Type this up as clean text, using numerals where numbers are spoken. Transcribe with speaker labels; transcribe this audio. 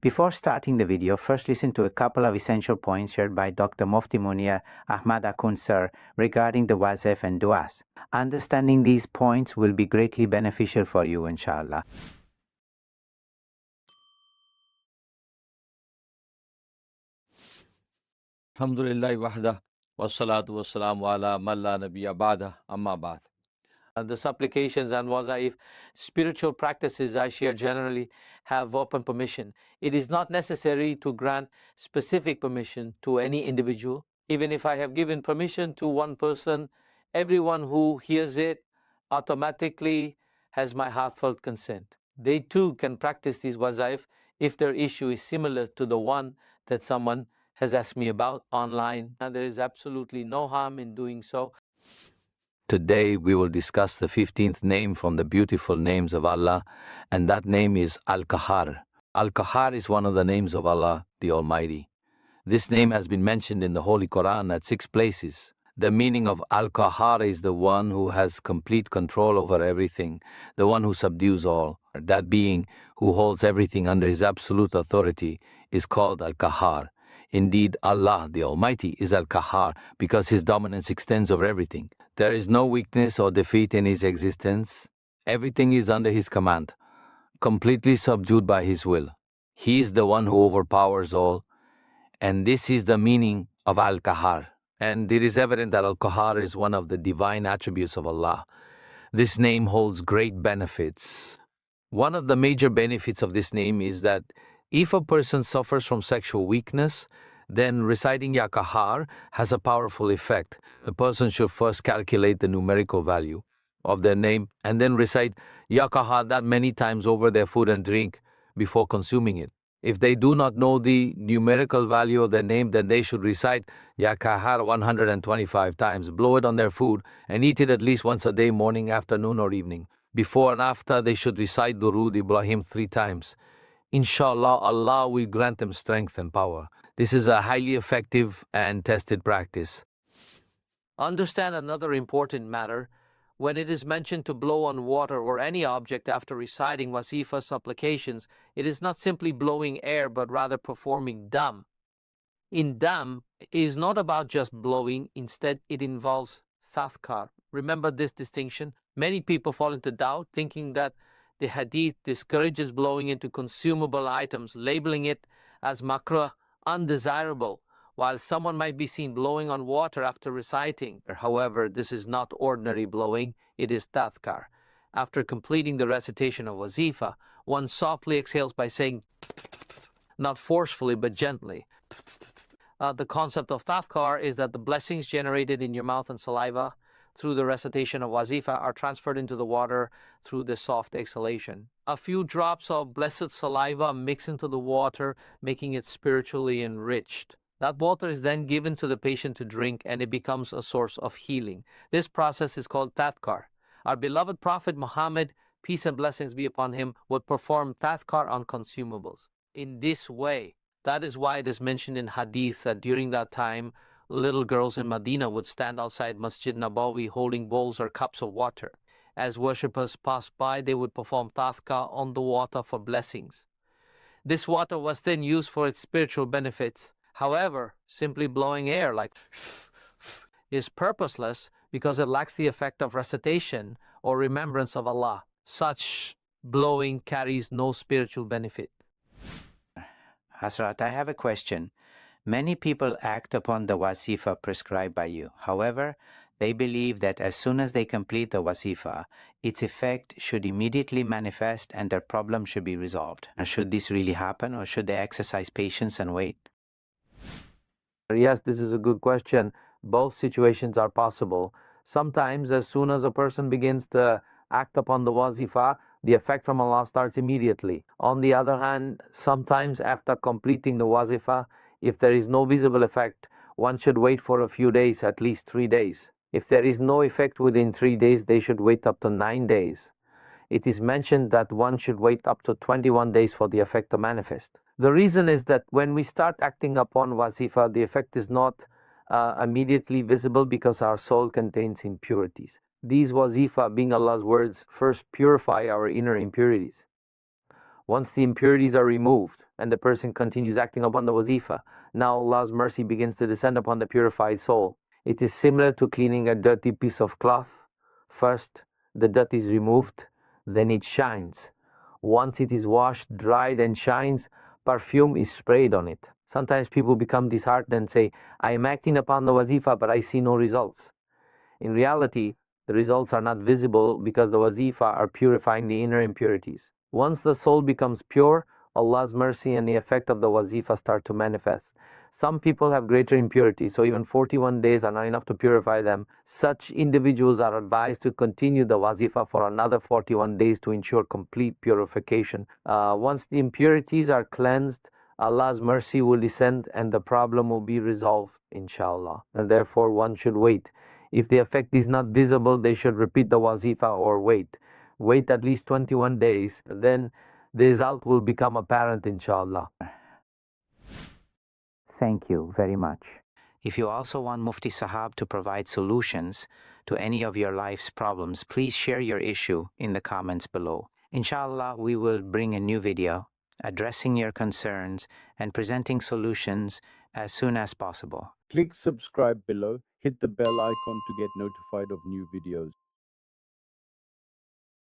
Speaker 1: Before starting the video, first listen to a couple of essential points shared by Dr. Mufti Munir Ahmad Akun Sir regarding the wazif and du'as. Understanding these points will be greatly beneficial for you, inshallah.
Speaker 2: Alhamdulillah wahda, wassalatu wassalamu ala man la nabiyya ba'da, amma ba'd. The supplications and wazaif, spiritual practices I share generally have open permission. It is not necessary to grant specific permission to any individual. Even if I have given permission to one person, everyone who hears it automatically has my heartfelt consent. They too can practice these wazaif if their issue is similar to the one that someone has asked me about online, and there is absolutely no harm in doing so. Today we will discuss the 15th name from the beautiful names of Allah, and that name is Al-Qahar. Al-Qahar is one of the names of Allah, the Almighty. This name has been mentioned in the Holy Quran at 6 places. The meaning of Al-Qahar is the one who has complete control over everything, the one who subdues all. That being who holds everything under his absolute authority is called Al-Qahar. Indeed, Allah, the Almighty, is Al-Qahar because His dominance extends over everything. There is no weakness or defeat in His existence. Everything is under His command, completely subdued by His will. He is the one who overpowers all, and this is the meaning of Al-Qahar. And it is evident that Al-Qahar is one of the divine attributes of Allah. This name holds great benefits. One of the major benefits of this name is that if a person suffers from sexual weakness, then reciting Ya Qahar has a powerful effect. The person should first calculate the numerical value of their name and then recite Ya Qahar that many times over their food and drink before consuming it. If they do not know the numerical value of their name, then they should recite Ya Qahar 125 times, blow it on their food, and eat it at least once a day, morning, afternoon, or evening. Before and after, they should recite Durood Ibrahim 3 times. InshaAllah, Allah will grant them strength and power. This is a highly effective and tested practice. Understand another important matter. When it is mentioned to blow on water or any object after reciting wazifa supplications, it is not simply blowing air, but rather performing dam. In dam, it is not about just blowing. Instead, it involves tadhkar. Remember this distinction. Many people fall into doubt, thinking that the hadith discourages blowing into consumable items, labeling it as makruh, undesirable, while someone might be seen blowing on water after reciting. However, this is not ordinary blowing, it is tadhkar. After completing the recitation of wazifa, one softly exhales by saying, not forcefully but gently. The concept of tadhkar is that the blessings generated in your mouth and saliva through the recitation of wazifa are transferred into the water through the soft exhalation. A few drops of blessed saliva mix into the water, making it spiritually enriched. That water is then given to the patient to drink, and it becomes a source of healing. This process is called tadhkar. Our beloved Prophet Muhammad, peace and blessings be upon him, would perform tadhkar on consumables. In this way, that is why it is mentioned in hadith that during that time, little girls in Medina would stand outside Masjid Nabawi holding bowls or cups of water. As worshippers passed by, they would perform tadhkar on the water for blessings. This water was then used for its spiritual benefits. However, simply blowing air like is purposeless because it lacks the effect of recitation or remembrance of Allah. Such blowing carries no spiritual benefit.
Speaker 1: Hazrat, I have a question. Many people act upon the wazifa prescribed by you. However, they believe that as soon as they complete the wazifa, its effect should immediately manifest and their problem should be resolved. Now, should this really happen, or should they exercise patience and wait?
Speaker 2: Yes, this is a good question. Both situations are possible. Sometimes, as soon as a person begins to act upon the wazifa, the effect from Allah starts immediately. On the other hand, sometimes after completing the wazifa, if there is no visible effect, one should wait for a few days, at least 3 days. If there is no effect within 3 days, they should wait up to 9 days. It is mentioned that one should wait up to 21 days for the effect to manifest. The reason is that when we start acting upon wazifa, the effect is not immediately visible because our soul contains impurities. These wazifa, being Allah's words, first purify our inner impurities. Once the impurities are removed, and the person continues acting upon the wazifa, now Allah's mercy begins to descend upon the purified soul. It is similar to cleaning a dirty piece of cloth. First, the dirt is removed, then it shines. Once it is washed, dried, and shines, perfume is sprayed on it. Sometimes people become disheartened and say, I am acting upon the wazifa, but I see no results. In reality, the results are not visible because the wazifa are purifying the inner impurities. Once the soul becomes pure, Allah's mercy and the effect of the wazifa start to manifest. Some people have greater impurity, so even 41 days are not enough to purify them. Such individuals are advised to continue the wazifa for another 41 days to ensure complete purification. Once the impurities are cleansed, Allah's mercy will descend and the problem will be resolved, inshallah. And therefore one should wait. If the effect is not visible, they should repeat the wazifa or wait. Wait at least 21 days, then the result will become apparent, inshallah.
Speaker 1: Thank you very much. If you also want Mufti Sahab to provide solutions to any of your life's problems, please share your issue in the comments below. InshaAllah, we will bring a new video addressing your concerns and presenting solutions as soon as possible.
Speaker 3: Click subscribe below, hit the bell icon to get notified of new videos.